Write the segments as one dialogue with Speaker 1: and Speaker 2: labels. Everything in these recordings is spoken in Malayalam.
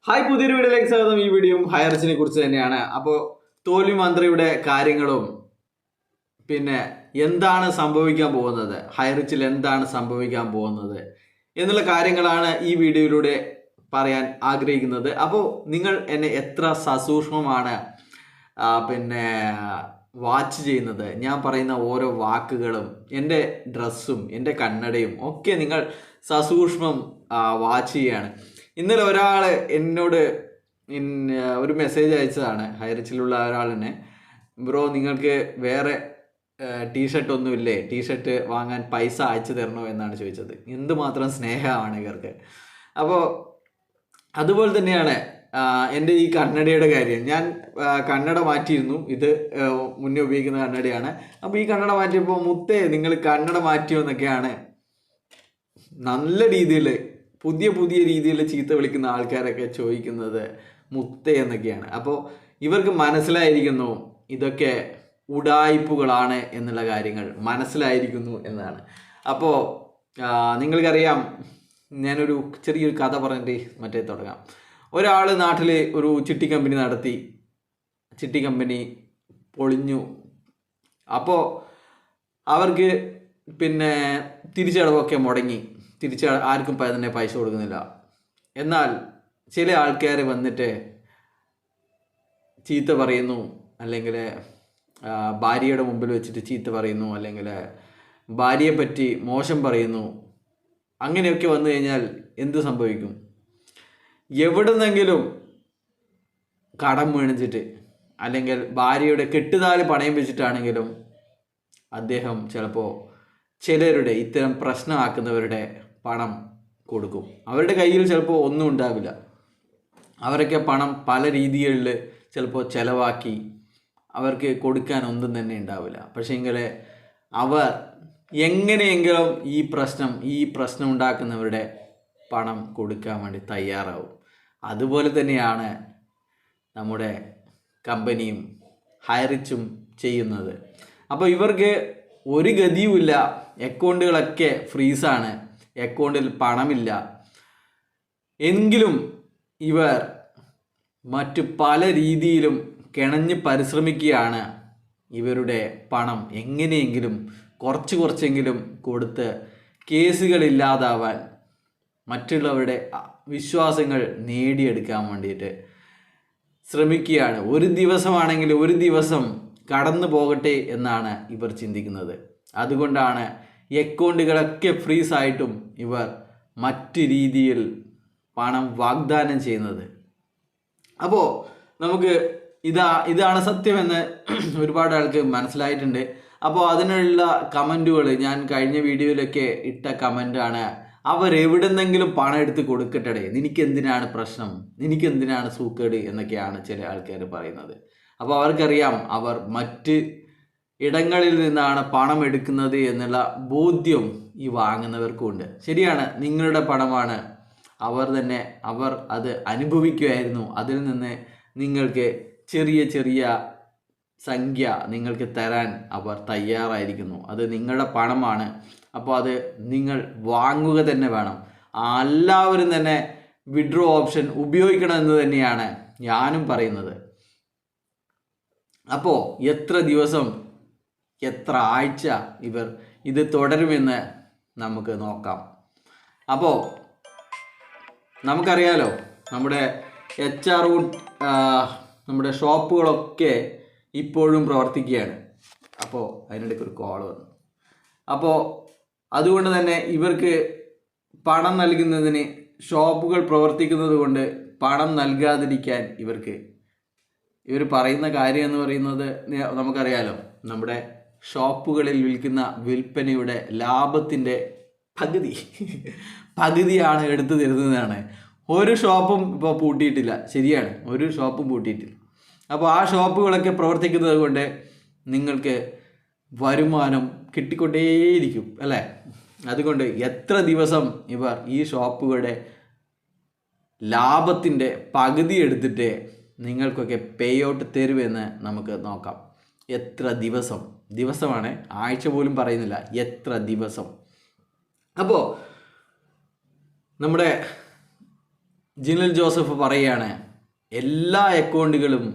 Speaker 1: ഹായ്, പുതിയൊരു വീഡിയോയിലേക്ക് സ്വാഗതം. ഈ വീഡിയോ ഹൈറിച്ചിനെ കുറിച്ച് തന്നെയാണ്. അപ്പോൾ തോൽവി മന്ത്രിയുടെ കാര്യങ്ങളും പിന്നെ എന്താണ് സംഭവിക്കാൻ പോകുന്നത്, ഹൈറിച്ചിൽ എന്താണ് സംഭവിക്കാൻ പോകുന്നത് എന്നുള്ള കാര്യങ്ങളാണ് ഈ വീഡിയോയിലൂടെ പറയാൻ ആഗ്രഹിക്കുന്നത്. അപ്പോൾ നിങ്ങൾ എന്നെ എത്ര സസൂക്ഷ്മമാണ് പിന്നെ വാച്ച് ചെയ്യുന്നത്, ഞാൻ പറയുന്ന ഓരോ വാക്കുകളും, എൻ്റെ ഡ്രസ്സും എൻ്റെ കണ്ണടയും ഒക്കെ നിങ്ങൾ സസൂക്ഷ്മം വാച്ച് ചെയ്യാണ്. ഇന്നലെ ഒരാൾ എന്നോട് ഒരു മെസ്സേജ് അയച്ചതാണ്, ഹൈറിച്ചിലുള്ള ഒരാൾ തന്നെ. ബ്രോ, നിങ്ങൾക്ക് വേറെ ടീഷർട്ട് ഒന്നുമില്ലേ, ടീഷർട്ട് വാങ്ങാൻ പൈസ അയച്ചു തരണോ എന്നാണ് ചോദിച്ചത്. എന്തുമാത്രം സ്നേഹമാണ് ഇവർക്ക്. അപ്പോൾ അതുപോലെ തന്നെയാണ് എൻ്റെ ഈ കണ്ണടയുടെ കാര്യം. ഞാൻ കണ്ണട മാറ്റിയിരുന്നു, ഇത് മുന്നേ ഉപയോഗിക്കുന്ന കണ്ണടയാണ്. അപ്പോൾ ഈ കണ്ണട മാറ്റിയപ്പോൾ മുത്തേ നിങ്ങൾ കണ്ണട മാറ്റിയോ എന്നൊക്കെയാണ് നല്ല രീതിയിൽ പുതിയ പുതിയ രീതിയിൽ ചീത്ത വിളിക്കുന്ന ആൾക്കാരൊക്കെ ചോദിക്കുന്നത് മുത്തേ എന്നൊക്കെയാണ്. അപ്പോൾ ഇവർക്ക് മനസ്സിലായിരിക്കുന്നു ഇതൊക്കെ ഉഡായിപ്പുകളാണ് എന്നുള്ള കാര്യങ്ങൾ മനസ്സിലായിരിക്കുന്നു എന്നാണ്. അപ്പോൾ നിങ്ങൾക്കറിയാം, ഞാനൊരു ചെറിയൊരു കഥ പറഞ്ഞിട്ട് തുടങ്ങാം. ഒരാൾ നാട്ടിൽ ഒരു ചിട്ടി കമ്പനി നടത്തി, ചിട്ടി കമ്പനി പൊളിഞ്ഞു. അപ്പോൾ അവർക്ക് പിന്നെ തിരിച്ചടവൊക്കെ മുടങ്ങി, ആർക്കും തന്നെ പൈസ കൊടുക്കുന്നില്ല. എന്നാൽ ചില ആൾക്കാർ വന്നിട്ട് ചീത്ത പറയുന്നു, അല്ലെങ്കിൽ ഭാര്യയുടെ മുമ്പിൽ വെച്ചിട്ട് ചീത്ത പറയുന്നു, അല്ലെങ്കിൽ ഭാര്യയെ പറ്റി മോശം പറയുന്നു. അങ്ങനെയൊക്കെ വന്നു കഴിഞ്ഞാൽ എന്ത് സംഭവിക്കും? എവിടുന്നെങ്കിലും കടം മേടിച്ചിട്ട്, അല്ലെങ്കിൽ ഭാര്യയുടെ കെട്ടുതാലി പണയം വെച്ചിട്ടാണെങ്കിലും അദ്ദേഹം ചിലപ്പോൾ ചിലരുടെ ഇത്തരം പ്രശ്നമാക്കുന്നവരുടെ പണം കൊടുക്കും. അവരുടെ കയ്യിൽ ചിലപ്പോൾ ഒന്നും ഉണ്ടാവില്ല. അവരൊക്കെ പണം പല രീതികളിൽ ചിലപ്പോൾ ചിലവാക്കി അവർക്ക് കൊടുക്കാൻ ഒന്നും തന്നെ ഉണ്ടാവില്ല. പക്ഷേങ്കിൽ അവർ എങ്ങനെയെങ്കിലും ഈ പ്രശ്നം ഉണ്ടാക്കുന്നവരുടെ പണം കൊടുക്കാൻ വേണ്ടി തയ്യാറാവും. അതുപോലെ തന്നെയാണ് നമ്മുടെ കമ്പനിയും ഹൈറിച്ചും ചെയ്യുന്നത്. അപ്പോൾ ഇവർക്ക് ഒരു ഗതിയുമില്ല, അക്കൗണ്ടുകളൊക്കെ ഫ്രീസാണ്, അക്കൗണ്ടിൽ പണമില്ല. എങ്കിലും ഇവർ മറ്റു പല രീതിയിലും കിണഞ്ഞ് പരിശ്രമിക്കുകയാണ് ഇവരുടെ പണം എങ്ങനെയെങ്കിലും കുറച്ചെങ്കിലും കൊടുത്ത് കേസുകളില്ലാതാവാൻ, മറ്റുള്ളവരുടെ വിശ്വാസങ്ങൾ നേടിയെടുക്കാൻ വേണ്ടിയിട്ട് ശ്രമിക്കുകയാണ്. ഒരു ദിവസമാണെങ്കിൽ ഒരു ദിവസം കടന്നു പോകട്ടെ എന്നാണ് ഇവർ ചിന്തിക്കുന്നത്. അതുകൊണ്ടാണ് അക്കൗണ്ടുകളൊക്കെ ഫ്രീസായിട്ടും ഇവർ മറ്റ് രീതിയിൽ പണം വാഗ്ദാനം ചെയ്യുന്നത്. അപ്പോൾ നമുക്ക് ഇതാണ് സത്യമെന്ന് ഒരുപാട് ആൾക്ക് മനസ്സിലായിട്ടുണ്ട്. അപ്പോൾ അതിനുള്ള കമൻറ്റുകൾ ഞാൻ കഴിഞ്ഞ വീഡിയോയിലൊക്കെ ഇട്ട കമൻ്റാണ്, അവരെവിടെന്നെങ്കിലും പണം എടുത്ത് കൊടുക്കട്ടെ, നിനക്കെന്തിനാണ് പ്രശ്നം, നിനക്കെന്തിനാണ് സൂക്കേട് എന്നൊക്കെയാണ് ചില ആൾക്കാർ പറയുന്നത്. അപ്പോൾ അവർക്കറിയാം അവർ മറ്റ് ഇടങ്ങളിൽ നിന്നാണ് പണം എടുക്കുന്നത് എന്നുള്ള ബോധ്യം ഈ വാങ്ങുന്നവർക്കുമുണ്ട്. ശരിയാണ്, നിങ്ങളുടെ പണമാണ്, അവർ അത് അനുഭവിക്കുമായിരുന്നു. അതിൽ നിന്ന് നിങ്ങൾക്ക് ചെറിയ സംഖ്യ നിങ്ങൾക്ക് തരാൻ അവർ തയ്യാറായിരിക്കുന്നു. അത് നിങ്ങളുടെ പണമാണ്. അപ്പോൾ അത് നിങ്ങൾ വാങ്ങുക തന്നെ വേണം. എല്ലാവരും തന്നെ വിഡ്രോ ഓപ്ഷൻ ഉപയോഗിക്കണമെന്ന് തന്നെയാണ് ഞാനും പറയുന്നത്. അപ്പോൾ എത്ര ദിവസം, എത്ര ആഴ്ച ഇവർ ഇത് തുടരുമെന്ന് നമുക്ക് നോക്കാം. അപ്പോൾ നമുക്കറിയാലോ, നമ്മുടെ HR നമ്മുടെ ഷോപ്പുകളൊക്കെ ഇപ്പോഴും പ്രവർത്തിക്കുകയാണ്. അപ്പോൾ അതിനിടയ്ക്ക് ഒരു കോൾ വന്നു. അപ്പോൾ അതുകൊണ്ട് തന്നെ ഇവർക്ക് പണം നൽകുന്നതിന്, ഷോപ്പുകൾ പ്രവർത്തിക്കുന്നത് കൊണ്ട് പണം നൽകാതിരിക്കാൻ ഇവർ പറയുന്ന കാര്യം എന്ന് പറയുന്നത് നമുക്കറിയാലോ, നമ്മുടെ ഷോപ്പുകളിൽ വിൽക്കുന്ന വിൽപ്പനയുടെ ലാഭത്തിൻ്റെ പകുതിയാണ് എടുത്തു തരുന്നതാണ്. ഒരു ഷോപ്പും ഇപ്പോൾ പൂട്ടിയിട്ടില്ല. ശരിയാണ്, ഒരു ഷോപ്പും പൂട്ടിയിട്ടില്ല. അപ്പോൾ ആ ഷോപ്പുകളൊക്കെ പ്രവർത്തിക്കുന്നത് കൊണ്ട് നിങ്ങൾക്ക് വരുമാനം കിട്ടിക്കൊണ്ടേയിരിക്കും, അല്ലേ? അതുകൊണ്ട് എത്ര ദിവസം ഇവർ ഈ ഷോപ്പുകളുടെ ലാഭത്തിൻ്റെ പകുതി എടുത്തിട്ട് നിങ്ങൾക്കൊക്കെ പേ ഔട്ട് തരുമെന്ന് നമുക്ക് നോക്കാം. എത്ര ദിവസമാണ്, ആഴ്ച പോലും പറയുന്നില്ല, എത്ര ദിവസം. അപ്പോൾ നമ്മുടെ ജിനൽ ജോസഫ് പറയുകയാണ് എല്ലാ അക്കൗണ്ടുകളും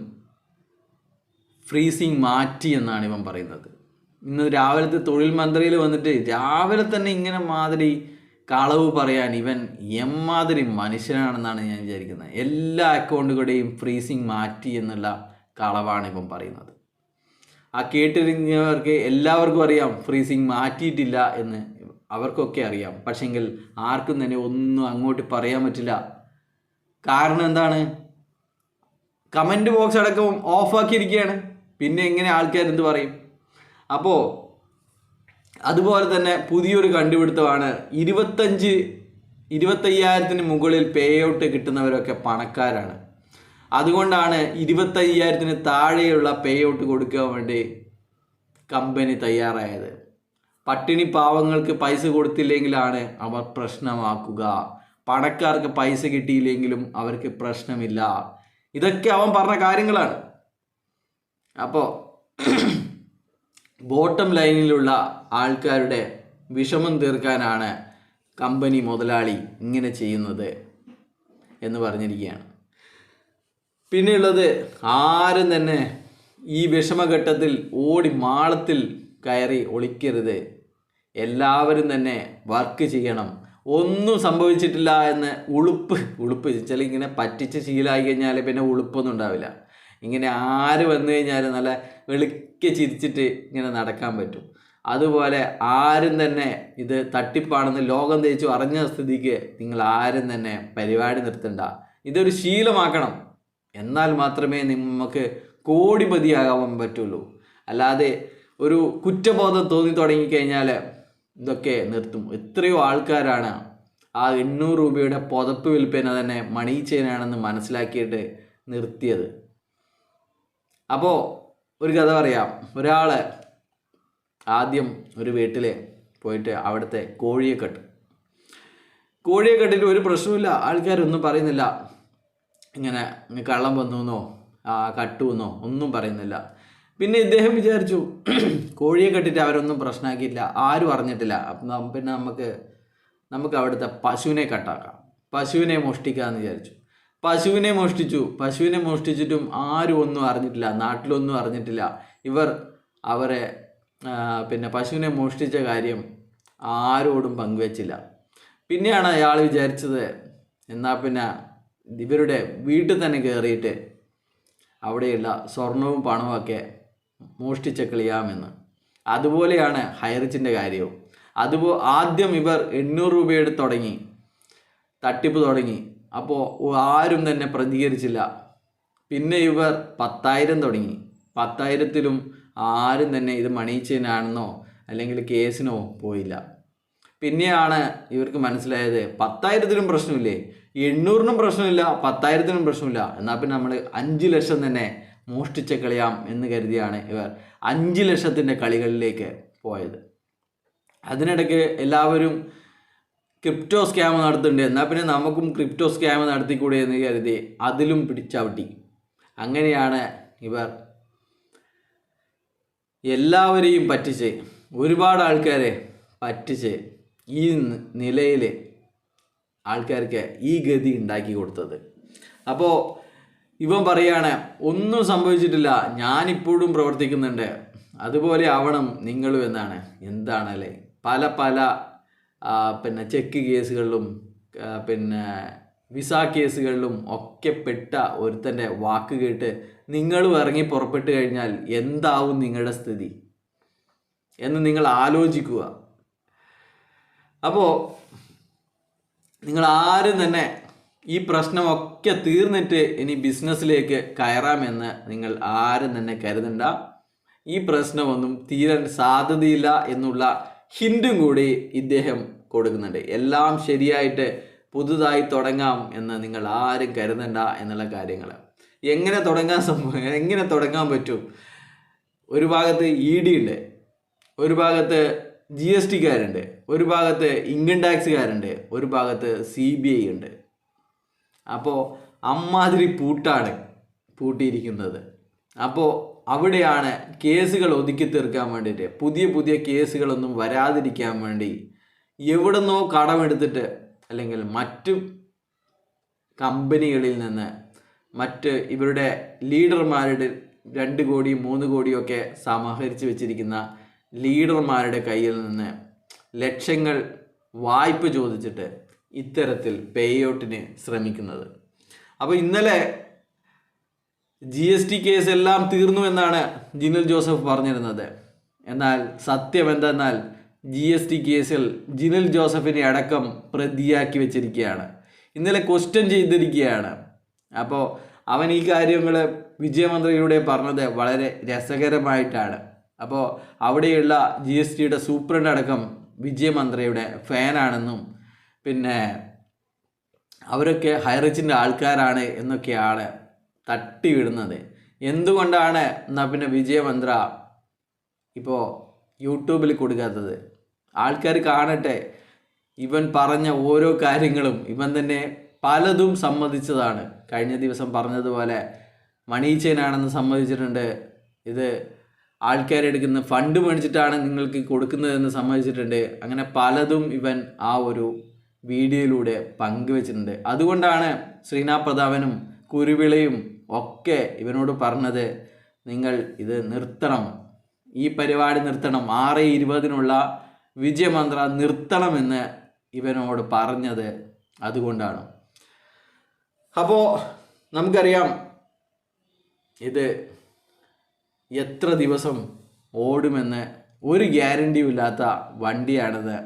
Speaker 1: ഫ്രീസിങ് മാറ്റി എന്നാണ് ഇവൻ പറയുന്നത്. ഇന്ന് രാവിലത്തെ തൊഴിൽ മന്ത്രിയിൽ വന്നിട്ട് രാവിലെ തന്നെ ഇങ്ങനെ മാതിരി കളവ് പറയാൻ ഇവൻ എമ്മാതിരി മനുഷ്യനാണെന്നാണ് ഞാൻ വിചാരിക്കുന്നത്. എല്ലാ അക്കൗണ്ടുകളുടെയും ഫ്രീസിങ് മാറ്റി എന്നുള്ള കളവാണ് ഇവൻ പറയുന്നത്. ആ കേട്ടിരിക്കുന്നവർക്ക് എല്ലാവർക്കും അറിയാം ഫ്രീസിങ് മാറ്റിയിട്ടില്ല എന്ന്, അവർക്കൊക്കെ അറിയാം. പക്ഷെങ്കിൽ ആർക്കും തന്നെ ഒന്നും അങ്ങോട്ട് പറയാൻ പറ്റില്ല. കാരണം എന്താണ്? കമൻറ്റ് ബോക്സ് അടക്കം ഓഫാക്കിയിരിക്കുകയാണ്. പിന്നെ എങ്ങനെ ആൾക്കാർ എന്ത് പറയും? അപ്പോൾ അതുപോലെ തന്നെ പുതിയൊരു കണ്ടുപിടുത്തമാണ് 25,000 മുകളിൽ പേ ഔട്ട് കിട്ടുന്നവരൊക്കെ പണക്കാരാണ്. അതുകൊണ്ടാണ് 25,000 താഴെയുള്ള പേ ഔട്ട് കൊടുക്കാൻ വേണ്ടി കമ്പനി തയ്യാറായത്. പട്ടിണി പാവങ്ങൾക്ക് പൈസ കൊടുത്തില്ലെങ്കിലാണ് അവർ പ്രശ്നമാക്കുക. പണക്കാർക്ക് പൈസ കിട്ടിയില്ലെങ്കിലും അവർക്ക് പ്രശ്നമില്ല. ഇതൊക്കെ അവൻ പറഞ്ഞ കാര്യങ്ങളാണ്. അപ്പോൾ ബോട്ടം ലൈനിലുള്ള ആൾക്കാരുടെ വിഷമം തീർക്കാനാണ് കമ്പനി മുതലാളി ഇങ്ങനെ ചെയ്യുന്നത് എന്ന് പറഞ്ഞിരിക്കുകയാണ്. പിന്നെയുള്ളത്, ആരും തന്നെ ഈ വിഷമഘട്ടത്തിൽ ഓടി മാളത്തിൽ കയറി ഒളിക്കരുത്. എല്ലാവരും തന്നെ വർക്ക് ചെയ്യണം. ഒന്നും സംഭവിച്ചിട്ടില്ല എന്ന് ഉളുപ്പ് ചില ഇങ്ങനെ പറ്റിച്ച് ശീലമായി കഴിഞ്ഞാൽ പിന്നെ ഉളുപ്പൊന്നും ഉണ്ടാവില്ല. ഇങ്ങനെ ആര് വന്നു കഴിഞ്ഞാൽ നല്ല വെളുക്കെ ചിരിച്ചിട്ട് ഇങ്ങനെ നടക്കാൻ പറ്റും. അതുപോലെ ആരും തന്നെ ഇത് തട്ടിപ്പാണെന്ന് ലോകം തേച്ചു അറിഞ്ഞ സ്ഥിതിക്ക് നിങ്ങൾ ആരും തന്നെ പരിപാടി നിർത്തണ്ട. ഇതൊരു ശീലമാക്കണം. എന്നാൽ മാത്രമേ നമുക്ക് കോടിപതിയാകാൻ പറ്റുള്ളൂ. അല്ലാതെ ഒരു കുറ്റബോധം തോന്നി തുടങ്ങിക്കഴിഞ്ഞാൽ ഇതൊക്കെ നിർത്തും. എത്രയോ ആൾക്കാരാണ് ആ 800 രൂപയുടെ പുതപ്പ് വിൽപ്പന തന്നെ മണി ചെയിനാണെന്ന് മനസ്സിലാക്കിയിട്ട് നിർത്തിയത്. അപ്പോൾ ഒരു കഥ പറയാം. ഒരാൾ ആദ്യം ഒരു വീട്ടിൽ പോയിട്ട് അവിടുത്തെ കോഴിയെ കെട്ടിട്ട് ഒരു പ്രശ്നമില്ല, ആൾക്കാരൊന്നും പറയുന്നില്ല. ഇങ്ങനെ കള്ളം വന്നുവെന്നോ കട്ടുവെന്നോ ഒന്നും പറയുന്നില്ല. പിന്നെ ഇദ്ദേഹം വിചാരിച്ചു കോഴിയെ കെട്ടിട്ട് അവരൊന്നും പ്രശ്നമാക്കിയില്ല, ആരും അറിഞ്ഞിട്ടില്ല. അപ്പം പിന്നെ നമുക്ക് അവിടുത്തെ പശുവിനെ കട്ടാക്കാം, പശുവിനെ മോഷ്ടിക്കാമെന്ന് വിചാരിച്ചു. പശുവിനെ മോഷ്ടിച്ചിട്ടും ആരും ഒന്നും അറിഞ്ഞിട്ടില്ല, നാട്ടിലൊന്നും അറിഞ്ഞിട്ടില്ല. അവരെ പിന്നെ പശുവിനെ മോഷ്ടിച്ച കാര്യം ആരോടും പങ്കുവച്ചില്ല. പിന്നെയാണ് അയാൾ വിചാരിച്ചത് എന്നാൽ പിന്നെ ഇവരുടെ വീട്ടിൽ തന്നെ കയറിയിട്ട് അവിടെയുള്ള സ്വർണവും പണവുമൊക്കെ മോഷ്ടിച്ച കളിയാമെന്ന്. അതുപോലെയാണ് ഹൈറിച്ചിൻ്റെ കാര്യവും. ആദ്യം ഇവർ 800 രൂപയെടുത്ത് തട്ടിപ്പ് തുടങ്ങി. അപ്പോൾ ആരും തന്നെ പ്രതികരിച്ചില്ല. പിന്നെ ഇവർ 10,000 തുടങ്ങി. 10,000-ലും ആരും തന്നെ ഇത് മണി ചെയിനാണെന്നോ അല്ലെങ്കിൽ കേസിനോ പോയില്ല. പിന്നെയാണ് ഇവർക്ക് മനസ്സിലായത് 10,000-ലും പ്രശ്നമില്ലേ, 800-നും പ്രശ്നമില്ല, 10,000-നും പ്രശ്നമില്ല. എന്നാൽ പിന്നെ നമ്മൾ 5 ലക്ഷം തന്നെ മോഷ്ടിച്ച കളിയാം എന്ന് കരുതിയാണ് ഇവർ 5 ലക്ഷത്തിൻ്റെ കളികളിലേക്ക് പോയത്. അതിനിടയ്ക്ക് എല്ലാവരും ക്രിപ്റ്റോ സ്കാം നടത്തുന്നുണ്ട്, എന്നാൽ പിന്നെ നമുക്കും ക്രിപ്റ്റോ സ്കാം നടത്തിക്കൂടെ എന്ന് കരുതി അതിലും പിടിച്ചവിട്ടി. അങ്ങനെയാണ് ഇവർ എല്ലാവരെയും പറ്റിച്ച്, ഒരുപാട് ആൾക്കാരെ പറ്റിച്ച് ഈ നിലയിൽ ആൾക്കാർക്ക് ഈ ഗതി ഉണ്ടാക്കി കൊടുത്തത്. അപ്പോൾ ഇവൻ പറയാണ് ഒന്നും സംഭവിച്ചിട്ടില്ല, ഞാനിപ്പോഴും പ്രവർത്തിക്കുന്നുണ്ട്, അതുപോലെ ആവണം നിങ്ങളും എന്നാണ്. എന്താണല്ലേ പല പിന്നെ ചെക്ക് കേസുകളിലും പിന്നെ വിസ കേസുകളിലും ഒക്കെ പെട്ട ഒരുത്തൻ്റെ വാക്ക് കേട്ട് നിങ്ങളും ഇറങ്ങി പുറപ്പെട്ട് കഴിഞ്ഞാൽ എന്താവും നിങ്ങളുടെ സ്ഥിതി എന്ന് നിങ്ങൾ ആലോചിക്കുക. അപ്പോൾ നിങ്ങൾ ആരും തന്നെ ഈ പ്രശ്നമൊക്കെ തീർന്നിട്ട് ഇനി ബിസിനസ്സിലേക്ക് കയറാമെന്ന് നിങ്ങൾ ആരും തന്നെ കരുതണ്ട. ഈ പ്രശ്നമൊന്നും തീരാൻ സാധ്യതയില്ല എന്നുള്ള ഹിൻറ്റും കൂടി ഇദ്ദേഹം കൊടുക്കുന്നുണ്ട്. എല്ലാം ശരിയായിട്ട് പുതുതായി തുടങ്ങാം എന്ന് നിങ്ങൾ ആരും കരുതണ്ട എന്നുള്ള കാര്യങ്ങൾ. എങ്ങനെ തുടങ്ങാൻ പറ്റും? ഒരു ഭാഗത്ത് ED ഉണ്ട്, ഒരു ഭാഗത്ത് GSTക്കാരുണ്ട്, ഒരു ഭാഗത്ത് ഇൻകം ടാക്സുകാരുണ്ട്, ഒരു ഭാഗത്ത് CBI ഉണ്ട്. അപ്പോൾ അമ്മാതിരി പൂട്ടിയിരിക്കുന്നത്. അപ്പോൾ അവിടെയാണ് കേസുകൾ ഒതുക്കി തീർക്കാൻ വേണ്ടിയിട്ട്, പുതിയ കേസുകളൊന്നും വരാതിരിക്കാൻ വേണ്ടി എവിടുന്നോ കടമെടുത്തിട്ട് അല്ലെങ്കിൽ മറ്റു കമ്പനികളിൽ നിന്ന് മറ്റ് ഇവരുടെ ലീഡർമാരുടെ 2 കോടി 3 കോടിയൊക്കെ സമാഹരിച്ച് വെച്ചിരിക്കുന്ന ലീഡർമാരുടെ കയ്യിൽ നിന്ന് ലക്ഷങ്ങൾ വായ്പ ചോദിച്ചിട്ട് ഇത്തരത്തിൽ പേയോട്ടിന് ശ്രമിക്കുന്നത്. അപ്പോൾ ഇന്നലെ GST കേസ് എല്ലാം തീർന്നു എന്നാണ് ജിനിൽ ജോസഫ് പറഞ്ഞിരുന്നത്. എന്നാൽ സത്യം എന്തെന്നാൽ GST കേസിൽ ജിനിൽ ജോസഫിനെ അടക്കം പ്രതിയാക്കി വെച്ചിരിക്കുകയാണ്. ഇന്നലെ ക്വസ്റ്റ്യൻ ചെയ്തിരിക്കുകയാണ്. അപ്പോൾ അവൻ ഈ കാര്യങ്ങൾ വിജയമന്ത്രിയിലൂടെ പറഞ്ഞത് വളരെ രസകരമായിട്ടാണ്. അപ്പോൾ അവിടെയുള്ള GSTയുടെ സൂപ്രണ്ട് അടക്കം വിജയമന്ത്രിയുടെ ഫാനാണെന്നും പിന്നെ അവരൊക്കെ ഹൈറിച്ചിൻ്റെ ആൾക്കാരാണ് എന്നൊക്കെയാണ് തട്ടിവിടുന്നത്. എന്തുകൊണ്ടാണ് എന്നാൽ പിന്നെ വിജയമന്ത്ര ഇപ്പോൾ യൂട്യൂബിൽ കൊടുക്കാത്തത്? ആൾക്കാർ കാണട്ടെ. ഇവൻ പറഞ്ഞ ഓരോ കാര്യങ്ങളും ഇവൻ തന്നെ പലതും സമ്മതിച്ചതാണ്. കഴിഞ്ഞ ദിവസം പറഞ്ഞതുപോലെ മണി ചെയിൻ ആണെന്ന് സമ്മതിച്ചിട്ടുണ്ട്. ഇത് ആൾക്കാരെടുക്കുന്ന ഫണ്ട് മേടിച്ചിട്ടാണ് നിങ്ങൾക്ക് കൊടുക്കുന്നതെന്ന് സമ്മതിച്ചിട്ടുണ്ട്. അങ്ങനെ പലതും ഇവൻ ആ ഒരു വീഡിയോയിലൂടെ പങ്കുവച്ചിട്ടുണ്ട്. അതുകൊണ്ടാണ് ശ്രീനാഥ് പ്രതാപനും കുരുവിളയും ഒക്കെ ഇവനോട് പറഞ്ഞത്, നിങ്ങൾ ഇത് നിർത്തണം, ഈ പരിപാടി നിർത്തണം, 6:20 വിജയമന്ത്ര നിർത്തണമെന്ന് ഇവനോട് പറഞ്ഞത് അതുകൊണ്ടാണ്. അപ്പോൾ നമുക്കറിയാം ഇത് എത്ര ദിവസം ഓടുമെന്ന് ഒരു ഗ്യാരണ്ടിയും ഇല്ലാത്ത വണ്ടിയാണെന്ന്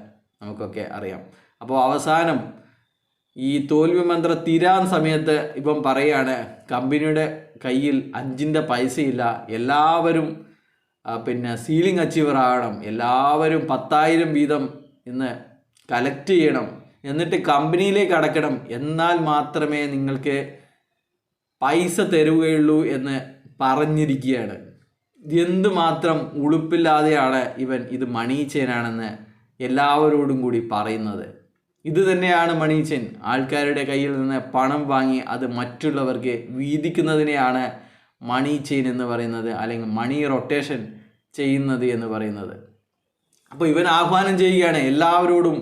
Speaker 1: നമുക്കൊക്കെ അറിയാം. അപ്പോൾ അവസാനം ഈ തോൽവി മന്ത്ര തീരാൻ സമയത്ത് ഇപ്പം പറയാണ് കമ്പനിയുടെ കയ്യിൽ 5 പൈസയില്ല, എല്ലാവരും പിന്നെ സീലിംഗ് അച്ചീവർ ആകണം, എല്ലാവരും 10,000 വീതം ഇന്ന് കളക്ട് ചെയ്യണം, എന്നിട്ട് കമ്പനിയിലേക്ക് അടക്കണം, എന്നാൽ മാത്രമേ നിങ്ങൾക്ക് പൈസ തരുകയുള്ളൂ എന്ന് പറഞ്ഞിരിക്കുകയാണ്. എന്തുമാത്രം ഉളുപ്പില്ലാതെയാണ് ഇവൻ ഇത് മണി ചെയിനാണെന്ന് എല്ലാവരോടും കൂടി പറയുന്നത്. ഇത് തന്നെയാണ് മണി ചെയിൻ. ആൾക്കാരുടെ കയ്യിൽ നിന്ന് പണം വാങ്ങി അത് മറ്റുള്ളവർക്ക് വീതിക്കുന്നതിനെയാണ് മണി ചെയിൻ എന്ന് പറയുന്നത്, അല്ലെങ്കിൽ മണി റൊട്ടേഷൻ ചെയ്യുന്നത് എന്ന് പറയുന്നത്. അപ്പോൾ ഇവൻ ആഹ്വാനം ചെയ്യുകയാണ് എല്ലാവരോടും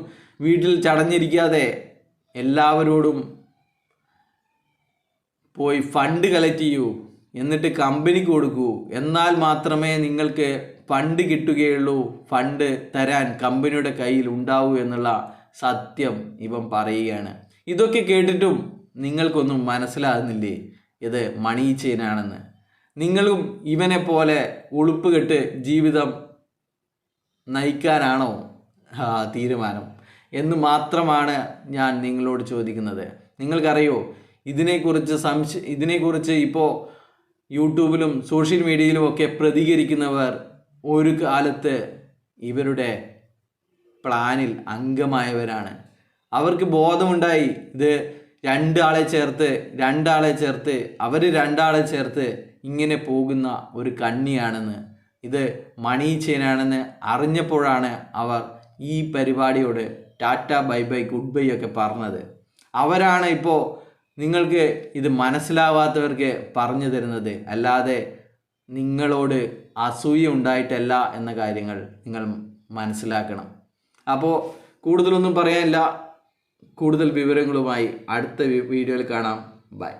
Speaker 1: വീട്ടിൽ ചടഞ്ഞിരിക്കാതെ എല്ലാവരോടും പോയി ഫണ്ട് കളക്ട് ചെയ്യൂ, എന്നിട്ട് കമ്പനിക്ക് കൊടുക്കൂ, എന്നാൽ മാത്രമേ നിങ്ങൾക്ക് ഫണ്ട് കിട്ടുകയുള്ളൂ, ഫണ്ട് തരാൻ കമ്പനിയുടെ കയ്യിൽ ഉണ്ടാവൂ എന്നുള്ള സത്യം ഇവൻ പറയുകയാണ്. ഇതൊക്കെ കേട്ടിട്ടും നിങ്ങൾക്കൊന്നും മനസ്സിലാകുന്നില്ലേ ഇത് മണി ചെയിനാണെന്ന്? നിങ്ങളും ഇവനെ പോലെ ഉളുപ്പ് കെട്ട് ജീവിതം നയിക്കാനാണോ തീരുമാനം എന്ന് മാത്രമാണ് ഞാൻ നിങ്ങളോട് ചോദിക്കുന്നത്. നിങ്ങൾക്കറിയോ ഇതിനെക്കുറിച്ച് ഇപ്പോൾ യൂട്യൂബിലും സോഷ്യൽ മീഡിയയിലും ഒക്കെ പ്രതികരിക്കുന്നവർ ഒരു കാലത്ത് ഇവരുടെ പ്ലാനിൽ അംഗമായവരാണ്. അവർക്ക് ബോധമുണ്ടായി ഇത് രണ്ടാളെ ചേർത്ത് അവർ 2 ആളെ ചേർത്ത് ഇങ്ങനെ പോകുന്ന ഒരു കണ്ണിയാണെന്ന്, ഇത് മണി ചെയിനാണെന്ന് അറിഞ്ഞപ്പോഴാണ് അവർ ഈ പരിപാടിയോട് tata bye bye goodbye ഒക്കെ പറഞ്ഞത്. അവരാണ് ഇപ്പോൾ നിങ്ങൾക്ക് ഇത് മനസ്സിലാവാത്തവർക്ക് പറഞ്ഞു തരുന്നത്, അല്ലാതെ നിങ്ങളോട് അസൂയ ഉണ്ടായിട്ടല്ല എന്ന കാര്യങ്ങൾ നിങ്ങൾ മനസ്സിലാക്കണം. അപ്പോൾ കൂടുതലൊന്നും പറയാനില്ല. കൂടുതൽ വിവരങ്ങളുമായി അടുത്ത വീഡിയോയിൽ കാണാം. ബൈ.